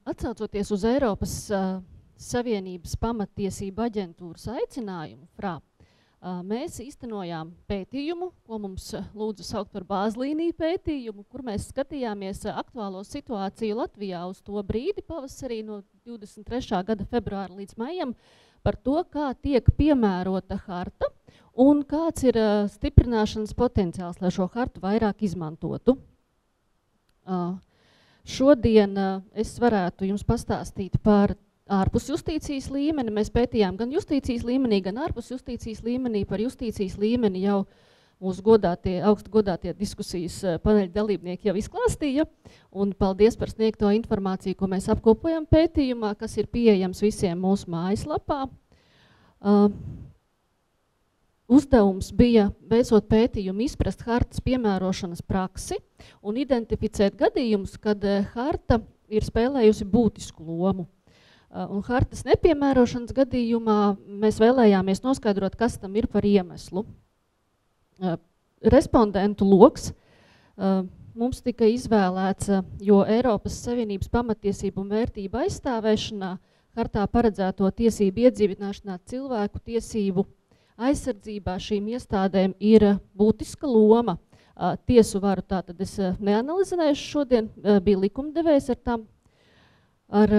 Atsaucoties uz Eiropas Savienības pamattiesību aģentūras aicinājumu, FRA, mēs īstenojām pētījumu, ko mums lūdzu saukt par bāzlīniju pētījumu, kur mēs skatījāmies aktuālo situāciju Latvijā uz to brīdi pavasarī no 23. gada februāra līdz maijam par to, kā tiek piemērota harta un kāds ir stiprināšanas potenciāls, lai šo hartu vairāk izmantotu. Šodien es varētu jums pastāstīt par ārpus justīcijas līmeni. Mēs pētījām gan justīcijas līmenī, gan ārpus justīcijas līmenī. Par justīcijas līmeni jau mūsu augstu godātie diskusijas paneļa dalībnieki jau izklāstīja. Un paldies par sniegto informāciju, ko mēs apkopojam pētījumā, kas ir pieejams visiem mūsu mājaslapā. Uzdevums bija, veicot pētījumu, izprast hartas piemērošanas praksi un identificēt gadījumus, kad harta ir spēlējusi būtisku lomu. Un hartas nepiemērošanas gadījumā mēs vēlējāmies noskaidrot, kas tam ir par iemeslu. Respondentu loks mums tika izvēlēts, jo Eiropas Savienības pamatiesību un vērtību aizstāvēšanā hartā paredzēto tiesību iedzīvināšanā cilvēku tiesību aizsardzībā šīm iestādēm ir būtiska loma. Tiesu varu tātad es neanalizēšu šodien, bija likumdevējs ar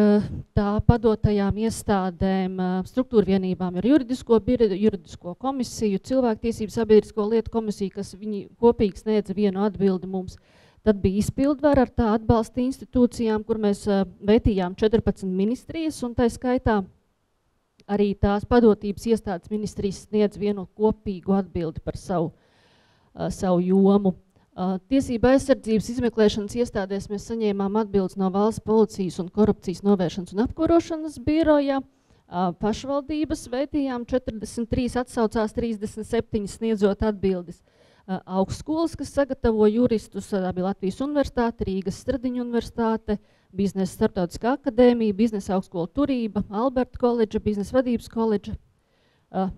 tā padotajām iestādēm, struktūrvienībām ar juridisko komisiju, cilvēktiesību sabiedrisko lietu komisiju, kas viņi kopīgi sniedza vienu atbildi mums. Tad bija izpildvara ar tā atbalsta institūcijām, kur mēs vētījām 14 ministrijas, un tā skaitā arī tās padotības iestādes ministrijas sniedz vienu kopīgu atbildi par savu jomu. Tiesība aizsardzības izmeklēšanas iestādēs mēs saņēmām atbildes no Valsts policijas un korupcijas novēršanas un apkarošanas biroja. Pašvaldības vētījām 43, atsaucās 37 sniedzot atbildes. Augstskolas, kas sagatavo juristus, bija Latvijas Universitāte, Rīgas Stradiņu Universitāte, Biznesa starptautiskā akadēmija, Biznesa augstskola Turība, Alberta koledža, Biznesa vadības koledža,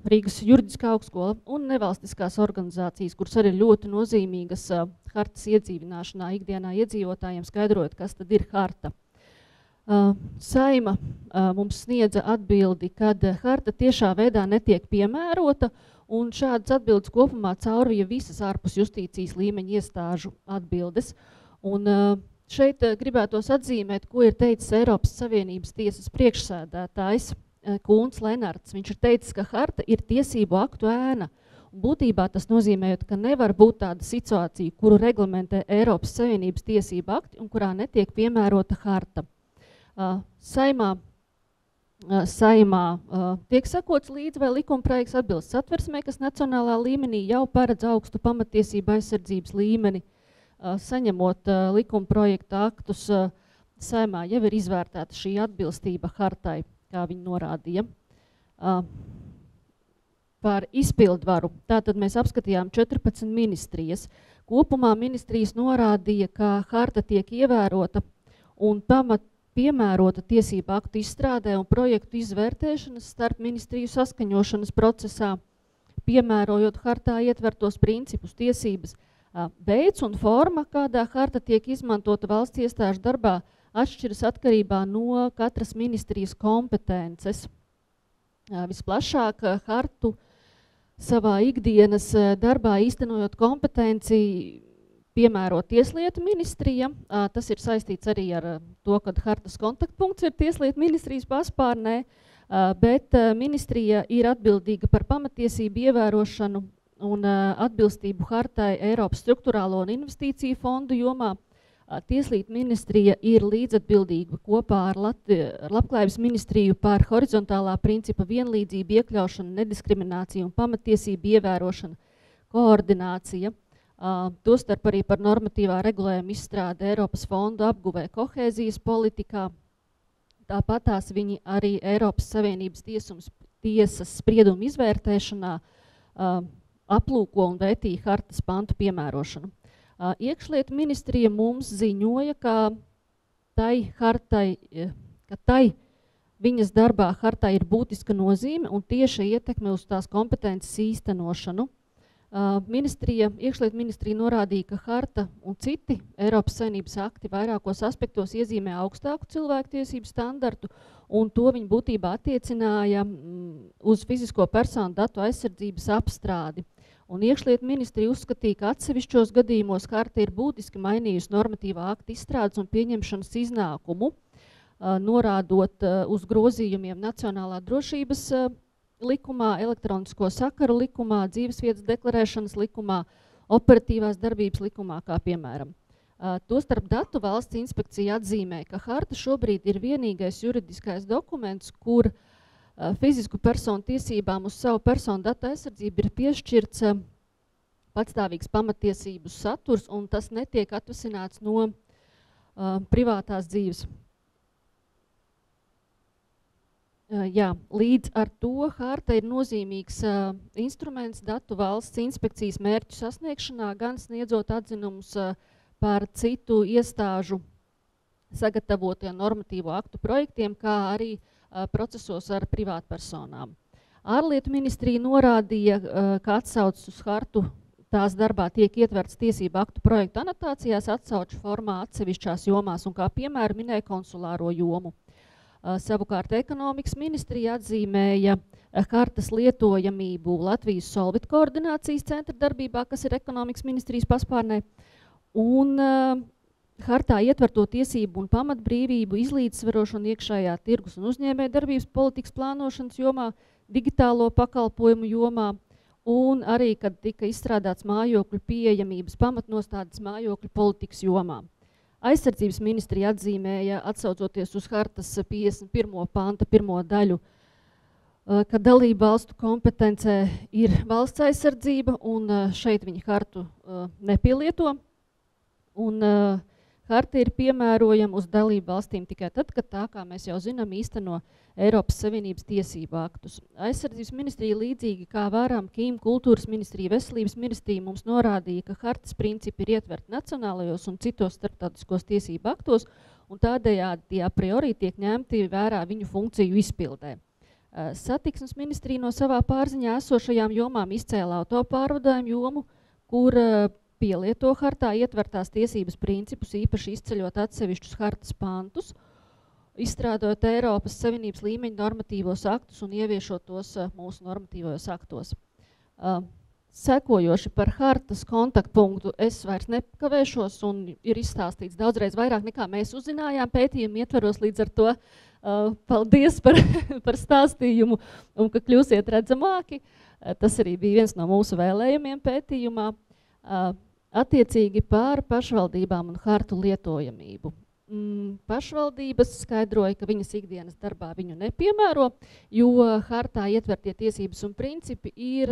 Rīgas juridiskā augstskola un nevalstiskās organizācijas, kuras arī ļoti nozīmīgas hartas iedzīvināšanā ikdienā iedzīvotājiem, skaidrojot, kas tad ir harta. Saima mums sniedza atbildi, kad harta tiešā veidā netiek piemērota, un šādas atbildes kopumā caurvija visas ārpus justīcijas līmeņa iestāžu atbildes. Un šeit gribētos atzīmēt, ko ir teicis Eiropas Savienības tiesas priekšsēdētājs Kūns Lenards. Viņš ir teicis, ka harta ir tiesību aktu ēna. Būtībā tas nozīmē, ka nevar būt tāda situācija, kuru reglamentē Eiropas Savienības tiesību akti un kurā netiek piemērota harta. Saimā tiek sekots līdzi, vai likumprojekts atbilst satversmē, kas nacionālā līmenī jau paredz augstu pamatiesību aizsardzības līmeni. Saņemot likumprojekta aktus, Saimā jau ir izvērtēta šī atbilstība hartai, kā viņi norādīja. Par izpildvaru. Tātad mēs apskatījām 14 ministrijas. Kopumā ministrijas norādīja, ka harta tiek ievērota un piemērota tiesību aktu izstrādē un projektu izvērtēšanas starp ministriju saskaņošanas procesā, piemērojot hartā ietvertos principus, tiesības. Veids un forma, kādā harta tiek izmantota valsts iestāžu darbā, atšķiras atkarībā no katras ministrijas kompetences. Visplašāk hartu savā ikdienas darbā īstenojot kompetenci piemēro Tieslietu ministrija. Tas ir saistīts arī ar to, ka hartas kontaktpunkts ir Tieslietu ministrijas paspārnē, bet ministrija ir atbildīga par pamatiesību ievērošanu un atbilstību hartai Eiropas struktūrālo un investīciju fondu jomā. Tieslietu ministrija ir līdzatbildīga kopā ar Labklājības ministriju par horizontālā principa vienlīdzību, iekļaušanu, nediskrimināciju un pamatiesību ievērošanu, koordinācija. Tostarp arī par normatīvā regulējuma izstrāde Eiropas fondu apguvē kohēzijas politikā. Tāpatās viņi arī Eiropas Savienības tiesas spriedumu izvērtēšanā aplūko un vērtīja hartas pantu piemērošanu. Iekšlietu ministrija mums ziņoja, ka viņas darbā hartai ir būtiska nozīme un tieša ietekme uz tās kompetences īstenošanu. Iekšlietu ministrija norādīja, ka harta un citi Eiropas Savienības akti vairākos aspektos iezīmē augstāku cilvēktiesību standartu, un to viņi būtībā attiecināja uz fizisko personu datu aizsardzības apstrādi. Un iekšlietu ministrija uzskatīja, ka atsevišķos gadījumos harta ir būtiski mainījusi normatīvā akta izstrādes un pieņemšanas iznākumu, norādot uz grozījumiem Nacionālā drošības likumā, elektronisko sakaru likumā, dzīvesvietas deklarēšanas likumā, operatīvās darbības likumā, kā piemēram. Tostarp datu valsts inspekcija atzīmē, ka harta šobrīd ir vienīgais juridiskais dokuments, kur fizisku personu tiesībām uz savu personu datu aizsardzību ir piešķirts patstāvīgs pamatiesību saturs, un tas netiek atvasināts no privātās dzīves. Jā, līdz ar to harta ir nozīmīgs instruments datu valsts inspekcijas mērķu sasniegšanā, gan sniedzot atzinumus par citu iestāžu sagatavotiem normatīvo aktu projektiem, kā arī procesos ar privātpersonām. Ārlietu ministrija norādīja, ka atsaucas uz hartu tās darbā tiek ietverts tiesību aktu projektu anotācijās atsauču formā atsevišķās jomās, un kā piemēru minēja konsulāro jomu. Savukārt ekonomikas ministrija atzīmēja hartas lietojamību Latvijas Solvit koordinācijas centra darbībā, kas ir ekonomikas ministrijas paspārnē, un hartā ietverto tiesību un pamatbrīvību izlīdzsvarošanu iekšējā tirgus un uzņēmēja darbības politikas plānošanas jomā, digitālo pakalpojumu jomā, un arī, kad tika izstrādāts mājokļu pieejamības pamatnostādes mājokļu politikas jomā. Aizsardzības ministrija atzīmēja, atsaucoties uz hartas 51. panta 1. daļu, ka dalību valstu kompetencē ir valsts aizsardzība, un šeit viņi hartu nepielieto. Un harta ir piemērojama uz dalību valstīm tikai tad, kad tā, kā mēs jau zinām, īsteno Eiropas Savienības tiesību aktus. Aizsardzības ministrija līdzīgi kā varam, Kīm, kultūras ministrija, veselības ministrija mums norādīja, ka hartas principi ir ietverti nacionālajos un citos starptautiskos tiesību aktos, un tādējādi a priori tiek ņemti vērā viņu funkciju izpildē. Satiksmes ministrija no savā pārziņā esošajām jomām izcēla autopārvadājumu jomu, kur pielieto hartā ietvertās tiesības principus, īpaši izceļot atsevišķus hartas pantus, izstrādājot Eiropas Savienības līmeņa normatīvos aktus un ieviešot tos mūsu normatīvos aktos. Sekojoši par hartas kontaktpunktu es vairs nekavēšos, un ir izstāstīts daudzreiz vairāk nekā mēs uzzinājām pētījumu ietveros, līdz ar to paldies par stāstījumu un ka kļūsiet redzamāki. Tas arī bija viens no mūsu vēlējumiem pētījumā. Attiecīgi par pašvaldībām un hartu lietojamību. Pašvaldības skaidroja, ka viņas ikdienas darbā viņu nepiemēro, jo hartā ietvertie tiesības un principi ir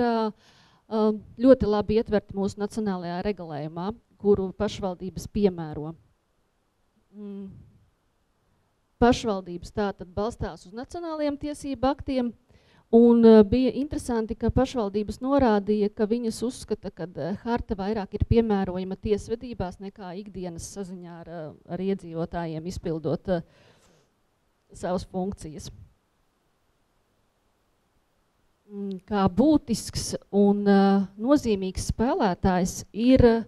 ļoti labi ietverti mūsu nacionālajā regulējumā, kuru pašvaldības piemēro. Pašvaldības tātad balstās uz nacionālajiem tiesību aktiem, un bija interesanti, ka pašvaldības norādīja, ka viņas uzskata, ka harta vairāk ir piemērojama tiesvedībās nekā ikdienas saziņā ar iedzīvotājiem izpildot savas funkcijas. Kā būtisks un nozīmīgs spēlētājs ir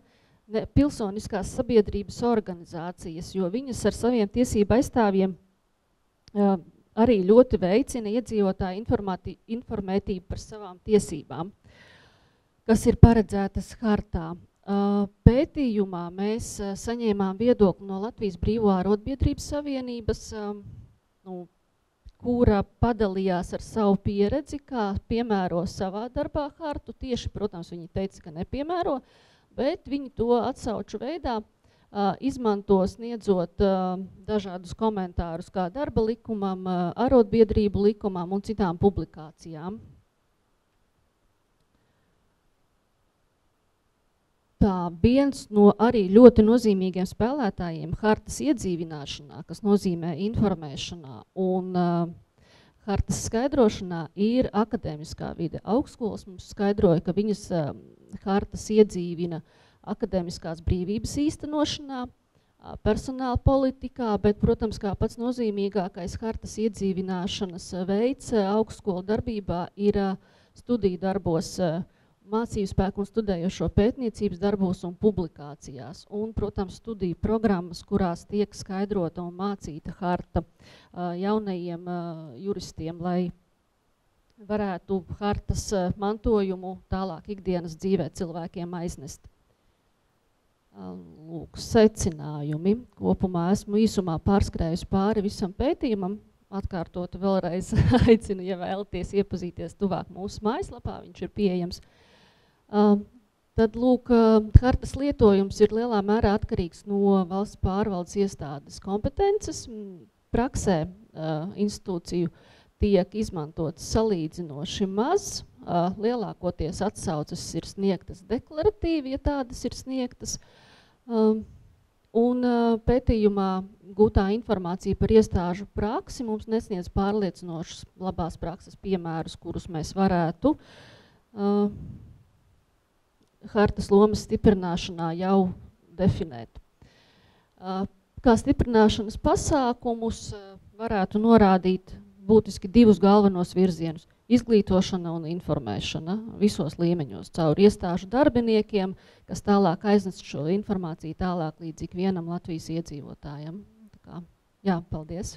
pilsoniskās sabiedrības organizācijas, jo viņas ar saviem tiesību aizstāvjiem arī ļoti veicina iedzīvotāju informētību par savām tiesībām, kas ir paredzētas hartā. Pētījumā mēs saņēmām viedokli no Latvijas Brīvo arotbiedrības savienības, kura padalījās ar savu pieredzi, kā piemēro savā darbā hartu. Tieši, protams, viņi teica, ka nepiemēro, bet viņi to atsauču veidā izmanto sniedzot dažādus komentārus kā darba likumam, arotbiedrību likumam un citām publikācijām. Tā viens no arī ļoti nozīmīgiem spēlētājiem hartas iedzīvināšanā, kas nozīmē informēšanā un hartas skaidrošanā, ir akadēmiskā vide. Augstskolas mums skaidroja, ka viņas hartas iedzīvina akadēmiskās brīvības īstenošanā, personāla politikā, bet, protams, kā pats nozīmīgākais hartas iedzīvināšanas veids augstskolu darbībā ir studiju darbos mācību spēku un studējošo pētniecības darbos un publikācijās. Un, protams, studiju programmas, kurās tiek skaidrota un mācīta harta jaunajiem juristiem, lai varētu hartas mantojumu tālāk ikdienas dzīvē cilvēkiem aiznest. Lūk, secinājumi. Kopumā esmu īsumā pārskrējusi pāri visam pētījumam. Atkārtot vēlreiz aicinu, ja vēlaties iepazīties tuvāk mūsu mājaslapā, viņš ir pieejams. Tad, lūk, hartas lietojums ir lielā mērā atkarīgs no valsts pārvaldes iestādes kompetences. Praksē institūciju tiek izmantotas salīdzinoši maz. Lielākoties atsauces ir sniegtas deklaratīvi, ja tādas ir sniegtas. Un pētījumā gūtā informācija par iestāžu praksi mums nesniedz pārliecinošas labās prakses piemērus, kurus mēs varētu hartas lomas stiprināšanā jau definēt. Kā stiprināšanas pasākumus varētu norādīt būtiski divus galvenos virzienus – izglītošana un informēšana visos līmeņos caur iestāžu darbiniekiem, kas tālāk aiznes šo informāciju tālāk līdz ikvienam Latvijas iedzīvotājam. Tā kā, jā, paldies!